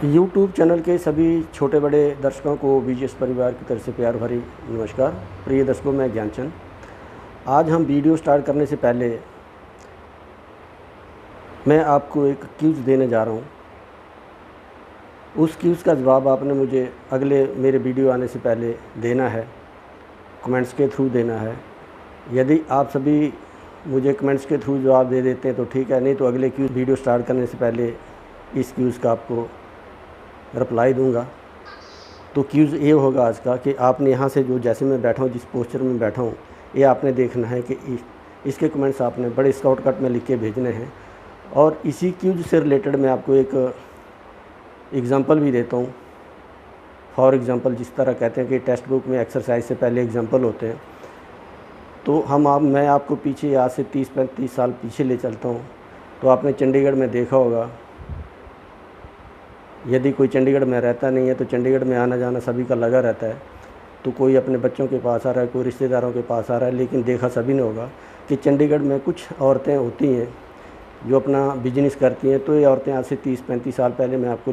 YouTube channel के सभी छोटे बड़े दर्शकों को बीजीएस परिवार की तरफ से प्यार भरी नमस्कार। प्रिय दर्शकों, मैं ज्ञानचंद। आज हम वीडियो स्टार्ट करने से पहले मैं आपको एक क्विज देने जा रहा हूँ। उस क्विज का जवाब आपने मुझे अगले मेरे वीडियो आने से पहले देना है, कमेंट्स के थ्रू देना है। यदि आप सभी मुझे कमेंट्स के थ्रू जवाब दे देते हैं तो ठीक है, नहीं तो अगले क्विज वीडियो स्टार्ट करने से पहले इस क्विज का आपको रिप्लाई दूंगा। तो क्यूज़ ये होगा आज का कि आपने यहाँ से जो जैसे मैं बैठा हूँ, जिस पोस्चर में बैठा हूँ, ये आपने देखना है कि इसके कमेंट्स आपने बड़े शॉर्टकट में लिख के भेजने हैं। और इसी क्यूज़ से रिलेटेड मैं आपको एक एग्ज़ाम्पल भी देता हूँ। फॉर एग्ज़ाम्पल, जिस तरह कहते हैं कि टेक्स्ट बुक में एक्सरसाइज से पहले एग्ज़ाम्पल होते हैं, तो मैं आपको पीछे आज से 30-35 साल पीछे ले चलता हूँ। तो आपने चंडीगढ़ में देखा होगा, यदि कोई चंडीगढ़ में रहता नहीं है तो चंडीगढ़ में आना जाना सभी का लगा रहता है। तो कोई अपने बच्चों के पास आ रहा है, कोई रिश्तेदारों के पास आ रहा है, लेकिन देखा सभी ने होगा कि चंडीगढ़ में कुछ औरतें होती हैं जो अपना बिजनेस करती हैं। तो ये औरतें आज से 30-35 साल पहले मैं आपको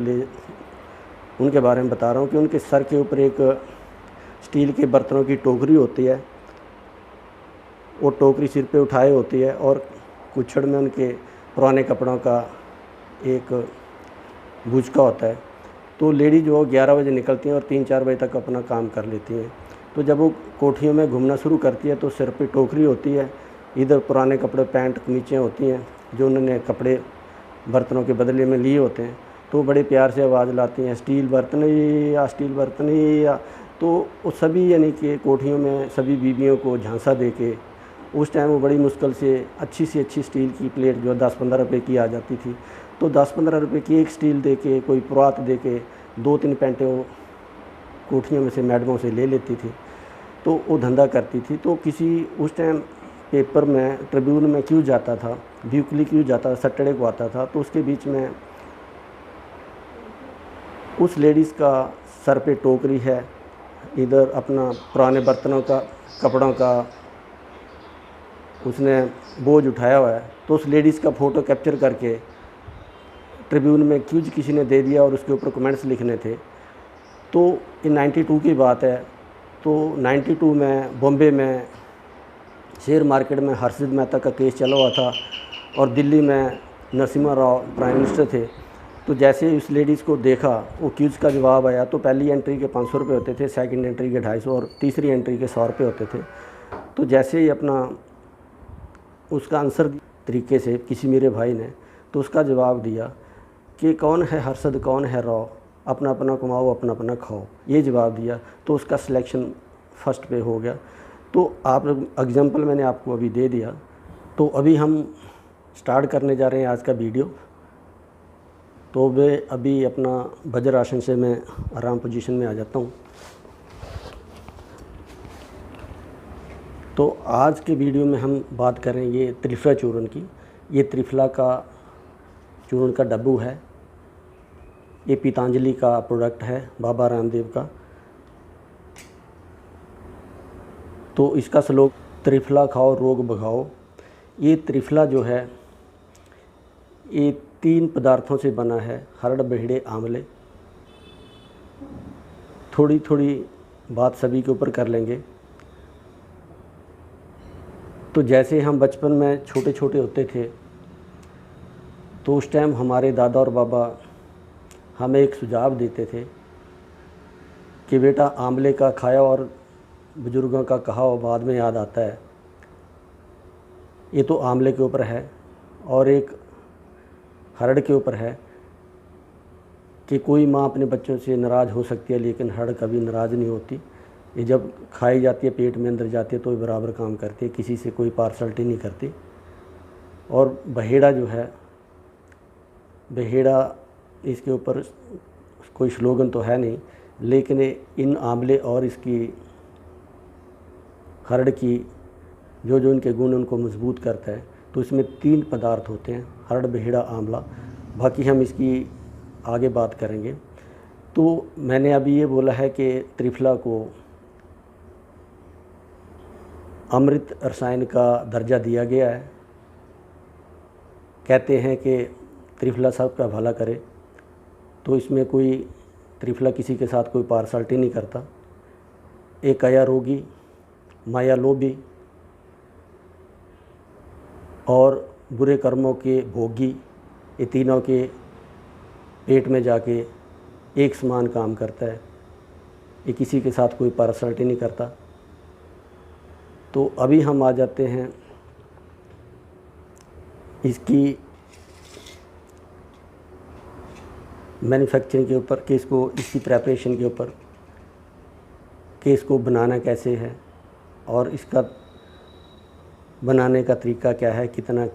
उनके बारे में बता रहा हूँ कि उनके सर के ऊपर एक स्टील के बर्तनों की टोकरी होती है। वो टोकरी सिर पे उठाए होती है और कुछड़ में उनके पुराने कपड़ों का एक बुझका होता है। तो लेडी जो 11 बजे निकलती हैं और 3-4 बजे तक अपना काम कर लेती हैं। तो जब वो कोठियों में घूमना शुरू करती है तो सिर पे टोकरी होती है, इधर पुराने कपड़े पैंट कमीज़ें होती हैं जो उन्होंने कपड़े बर्तनों के बदले में लिए होते हैं। तो बड़े प्यार से आवाज़ लाती हैं, स्टील बर्तन या स्टील बर्तन या। तो वो सभी यानी कि कोठियों में सभी बीवियों को झांसा दे के उस टाइम वो बड़ी मुश्किल से अच्छी सी अच्छी स्टील की प्लेट जो 10-15 रुपये की आ जाती थी, तो 10-15 रुपये की एक स्टील दे के, कोई पुरात दे के 2-3 पैंटें वो कोठियों में से मैडमों से ले लेती थी। तो वो धंधा करती थी। तो किसी उस टाइम पेपर में, ट्रिब्यून में क्यों जाता था, वीकली क्यों जाता था, सैटरडे को आता था। तो उसके बीच में उस लेडीज़ का सर पे टोकरी है, इधर अपना पुराने बर्तनों का, कपड़ों का उसने बोझ उठाया हुआ है। तो उस लेडीज़ का फ़ोटो कैप्चर करके ट्रिब्यून में क्यूज किसी ने दे दिया और उसके ऊपर कमेंट्स लिखने थे। तो ये 92 की बात है। तो 92 में बॉम्बे में शेयर मार्केट में हर्षित मेहता का केस चला हुआ था और दिल्ली में नरसिम्हा राव प्राइम मिनिस्टर थे। तो जैसे ही उस लेडीज़ को देखा, वो क्यूज का जवाब आया, तो पहली एंट्री के 500 रुपये होते थे, सेकंड एंट्री के 250 और तीसरी एंट्री के 100 रुपये होते थे। तो जैसे ही अपना उसका आंसर तरीके से किसी मेरे भाई ने तो उसका जवाब दिया कि कौन है हर्षद, कौन है राव, अपना अपना कमाओ, अपना अपना खाओ, ये जवाब दिया। तो उसका सिलेक्शन फर्स्ट पे हो गया। तो आप एग्जाम्पल मैंने आपको अभी दे दिया। तो अभी हम स्टार्ट करने जा रहे हैं आज का वीडियो। तो मैं अभी अपना वज्रासन से मैं आराम पोजीशन में आ जाता हूँ। तो आज के वीडियो में हम बात करेंगे त्रिफला चूर्ण की। ये त्रिफला का चूर्ण का डब्बू है। ये पतंजलि का प्रोडक्ट है, बाबा रामदेव का। तो इसका श्लोक त्रिफला खाओ रोग भगाओ। ये त्रिफला जो है ये 3 पदार्थों से बना है, हरड़, बहेड़े, आंवले। थोड़ी थोड़ी बात सभी के ऊपर कर लेंगे। तो जैसे हम बचपन में छोटे छोटे होते थे तो उस टाइम हमारे दादा और बाबा हमें एक सुझाव देते थे कि बेटा आंवले का खाया और बुज़ुर्गों का कहा और बाद में याद आता है। ये तो आंवले के ऊपर है। और एक हरड़ के ऊपर है कि कोई माँ अपने बच्चों से नाराज़ हो सकती है लेकिन हरड़ कभी नाराज़ नहीं होती। ये जब खाई जाती है, पेट में अंदर जाती है, तो ये बराबर काम करती है, किसी से कोई पार्शलिटी नहीं करती। और बहेड़ा जो है, बहेड़ा इसके ऊपर कोई स्लोगन तो है नहीं, लेकिन इन आंवले और इसकी हरड़ की जो जो इनके गुण उनको मजबूत करता है। तो इसमें 3 पदार्थ होते हैं, हरड़, बहेड़ा, आंवला। बाकी हम इसकी आगे बात करेंगे। तो मैंने अभी ये बोला है कि त्रिफला को अमृत रसायन का दर्जा दिया गया है। कहते हैं कि त्रिफला सबका भला करे। तो इसमें कोई त्रिफला किसी के साथ कोई पार्शलिटी नहीं करता। एक अया रोगी, माया लोभी और बुरे कर्मों के भोगी, ये तीनों के पेट में जाके एक समान काम करता है। ये किसी के साथ कोई पार्शलिटी नहीं करता। तो अभी हम आ जाते हैं इसकी मैन्युफैक्चरिंग के ऊपर, कि इसको, इसकी प्रेपरेशन के ऊपर, कि इसको बनाना कैसे है और इसका बनाने का तरीका क्या है, कितना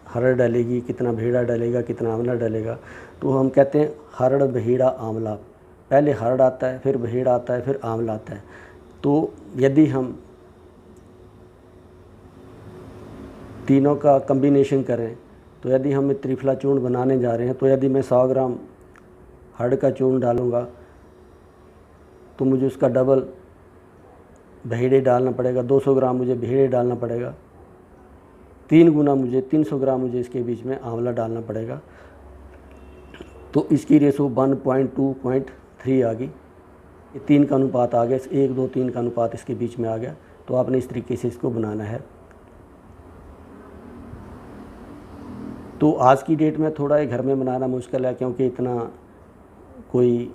हरड़ डलेगी, कितना भेड़ा डलेगा, कितना आंवला डलेगा। तो हम कहते हैं हरड़ भेड़ा आंवला, पहले हरड़ आता है, फिर भेड़ा आता है, फिर आंवला आता है। तो यदि हम तीनों का कम्बिनेशन करें, तो यदि हम त्रिफला चूर्ण बनाने जा रहे हैं, तो यदि मैं 100 ग्राम हरड़ का चूर्ण डालूँगा तो मुझे उसका डबल भेड़े डालना पड़ेगा, 200 ग्राम मुझे भेड़े डालना पड़ेगा, 3 गुना मुझे 300 ग्राम मुझे इसके बीच में आंवला डालना पड़ेगा। तो इसकी रेशो 1.2.3 आ गई। ये 3 का अनुपात आ गया, 1, 2, 3 का अनुपात इसके बीच में आ गया। तो आपने इस तरीके से इसको बनाना है। तो आज की डेट में थोड़ा ये घर में बनाना मुश्किल है, क्योंकि इतना कोई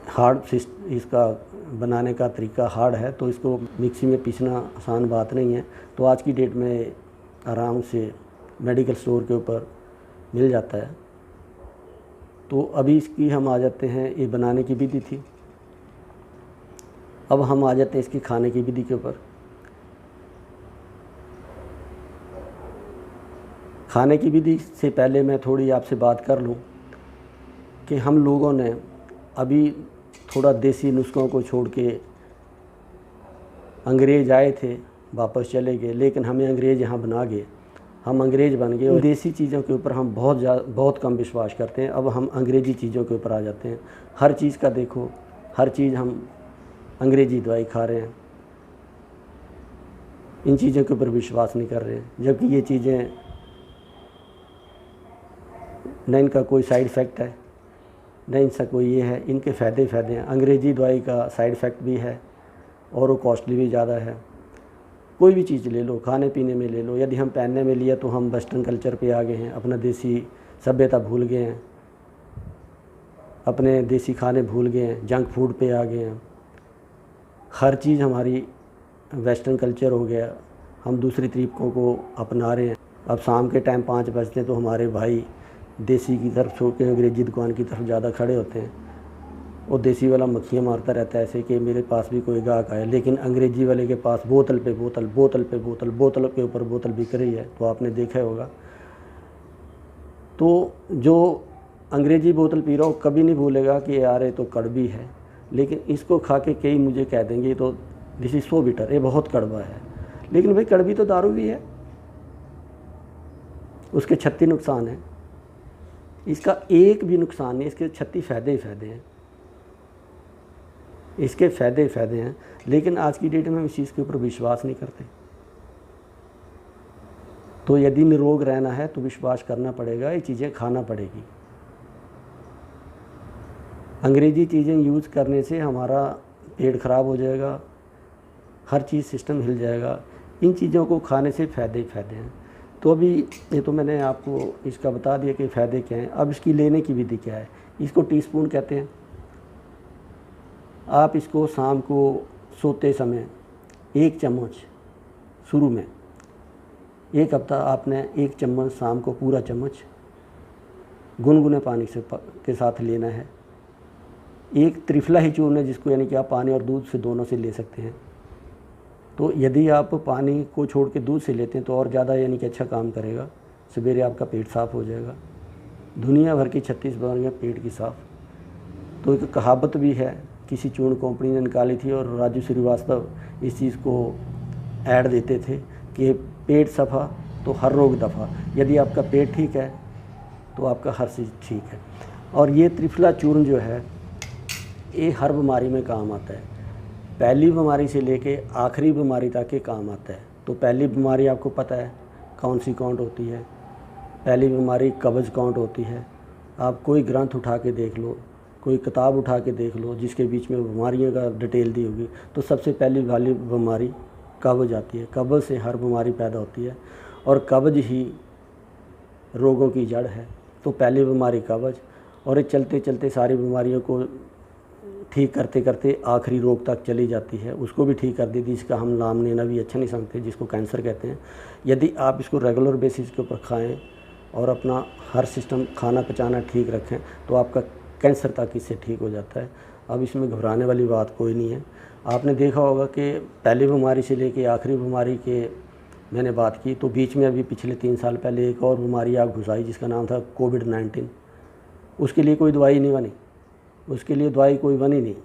हार्ड इसका बनाने का तरीका हार्ड है, तो इसको मिक्सी में पीसना आसान बात नहीं है। तो आज की डेट में आराम से मेडिकल स्टोर के ऊपर मिल जाता है। तो अभी इसकी हम आ जाते हैं, ये बनाने की विधि थी। अब हम आ जाते हैं इसकी खाने की विधि के ऊपर। खाने की विधि से पहले मैं थोड़ी आपसे बात कर लूँ कि हम लोगों ने अभी थोड़ा देसी नुस्खों को छोड़ के, अंग्रेज़ आए थे वापस चले गए, लेकिन हमें अंग्रेज़ यहाँ बना गए, हम अंग्रेज़ बन गए और देसी चीज़ों के ऊपर हम बहुत कम विश्वास करते हैं। अब हम अंग्रेज़ी चीज़ों के ऊपर आ जाते हैं। हर चीज़ का देखो, हर चीज़ हम अंग्रेज़ी दवाई खा रहे हैं, इन चीज़ों के ऊपर विश्वास नहीं कर रहे हैं, जबकि ये चीज़ें न इनका कोई साइड इफ़ेक्ट है, न इनसे कोई ये है, इनके फ़ायदे हैं। अंग्रेज़ी दवाई का साइड इफ़ेक्ट भी है और वो कॉस्टली भी ज़्यादा है। कोई भी चीज़ ले लो, खाने पीने में ले लो, यदि हम पहनने में लिया तो हम वेस्टर्न कल्चर पे आ गए हैं, अपना देसी सभ्यता भूल गए हैं, अपने देसी खाने भूल गए हैं, जंक फूड पे आ गए हैं। हर चीज़ हमारी वेस्टर्न कल्चर हो गया, हम दूसरी तरीक़ों को अपना रहे हैं। अब शाम के टाइम 5 बजते हैं तो हमारे भाई देसी की तरफ छोड़ के अंग्रेज़ी दुकान की तरफ ज़्यादा खड़े होते हैं, और देसी वाला मक्खियाँ मारता रहता है ऐसे कि मेरे पास भी कोई गाहक आए, लेकिन अंग्रेज़ी वाले के पास बोतल पे बोतल, बोतल पे बोतल, बोतल के ऊपर बोतल बिक रही है। तो आपने देखा होगा। तो जो अंग्रेज़ी बोतल पी रहा हो कभी नहीं भूलेगा कि यार ये तो कड़वी है, लेकिन इसको खा के कई मुझे कह देंगे तो दिस इज़ सो बिटर, ये बहुत कड़वा है। लेकिन भाई कड़वी तो दारू भी है, उसके 36 नुकसान हैं, इसका एक भी नुकसान नहीं, इसके 36 फ़ायदे ही फ़ायदे हैं, इसके फ़ायदे हैं। लेकिन आज की डेट में हम इस चीज़ के ऊपर विश्वास नहीं करते। तो यदि निरोग रहना है तो विश्वास करना पड़ेगा, ये चीज़ें खाना पड़ेगी। अंग्रेज़ी चीज़ें यूज़ करने से हमारा पेट ख़राब हो जाएगा, हर चीज़ सिस्टम हिल जाएगा। इन चीज़ों को खाने से फ़ायदे हैं। तो अभी ये तो मैंने आपको इसका बता दिया कि फ़ायदे क्या हैं। अब इसकी लेने की विधि क्या है। इसको टीस्पून कहते हैं। आप इसको शाम को सोते समय 1 चम्मच, शुरू में 1 हफ्ता आपने 1 चम्मच शाम को पूरा चम्मच गुनगुने पानी के साथ लेना है। एक त्रिफला ही चूर्ण है जिसको यानी कि आप पानी और दूध से दोनों से ले सकते हैं। तो यदि आप पानी को छोड़ के दूध से लेते हैं तो और ज़्यादा यानी कि अच्छा काम करेगा। सवेरे आपका पेट साफ़ हो जाएगा। दुनिया भर की 36 बीमारियाँ पेट की साफ़। तो एक कहावत भी है, किसी चूर्ण कंपनी ने निकाली थी और राजू श्रीवास्तव इस चीज़ को ऐड देते थे कि पेट सफ़ा तो हर रोग दफ़ा। यदि आपका पेट ठीक है तो आपका हर चीज़ ठीक है। और ये त्रिफला चूर्ण जो है ये हर बीमारी में काम आता है, पहली बीमारी से लेके आखिरी बीमारी तक के काम आता है। तो पहली बीमारी आपको पता है कौन सी काउंट होती है। पहली बीमारी कब्ज़ काउंट होती है। आप कोई ग्रंथ उठा के देख लो, कोई किताब उठा के देख लो जिसके बीच में बीमारियों का डिटेल दी होगी, तो सबसे पहली वाली बीमारी कब्ज़ आती है। कब्ज़ से हर बीमारी पैदा होती है और कब्ज़ ही रोगों की जड़ है। तो पहली बीमारी कब्ज़, और ये चलते चलते सारी बीमारियों को ठीक करते करते आखिरी रोग तक चली जाती है, उसको भी ठीक कर देती, जिसका हम नाम लेना भी अच्छा नहीं समझते, जिसको कैंसर कहते हैं। यदि आप इसको रेगुलर बेसिस के ऊपर खाएं और अपना हर सिस्टम खाना पचाना ठीक रखें तो आपका कैंसर तक इससे ठीक हो जाता है। अब इसमें घबराने वाली बात कोई नहीं है। आपने देखा होगा कि पहली बीमारी से लेके आखिरी बीमारी के मैंने बात की, तो बीच में अभी पिछले 3 साल पहले एक और बीमारी आ घुस आई जिसका नाम था कोविड-19। उसके लिए कोई दवाई नहीं बनी, उसके लिए दवाई कोई बनी नहीं।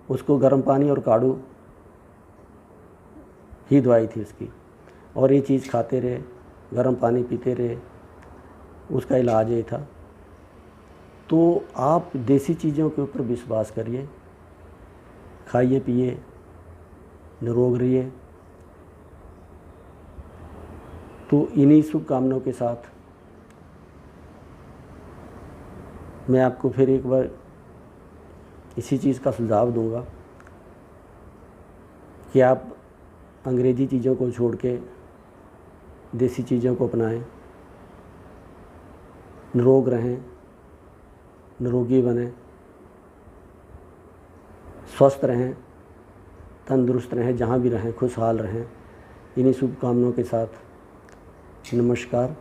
उसको गर्म पानी और काढ़ू ही दवाई थी उसकी, और ये चीज़ खाते रहे, गर्म पानी पीते रहे, उसका इलाज ये था। तो आप देसी चीज़ों के ऊपर विश्वास करिए, खाइए पिए, निरोग रहिए। तो इन्हीं शुभकामनाओं के साथ मैं आपको फिर एक बार इसी चीज़ का सुझाव दूंगा कि आप अंग्रेज़ी चीज़ों को छोड़ के देसी चीज़ों को अपनाएं, निरोग रहें, निरोगी बनें, स्वस्थ रहें, तंदुरुस्त रहें, जहाँ भी रहें खुशहाल रहें। इन्हीं शुभकामनाओं के साथ नमस्कार।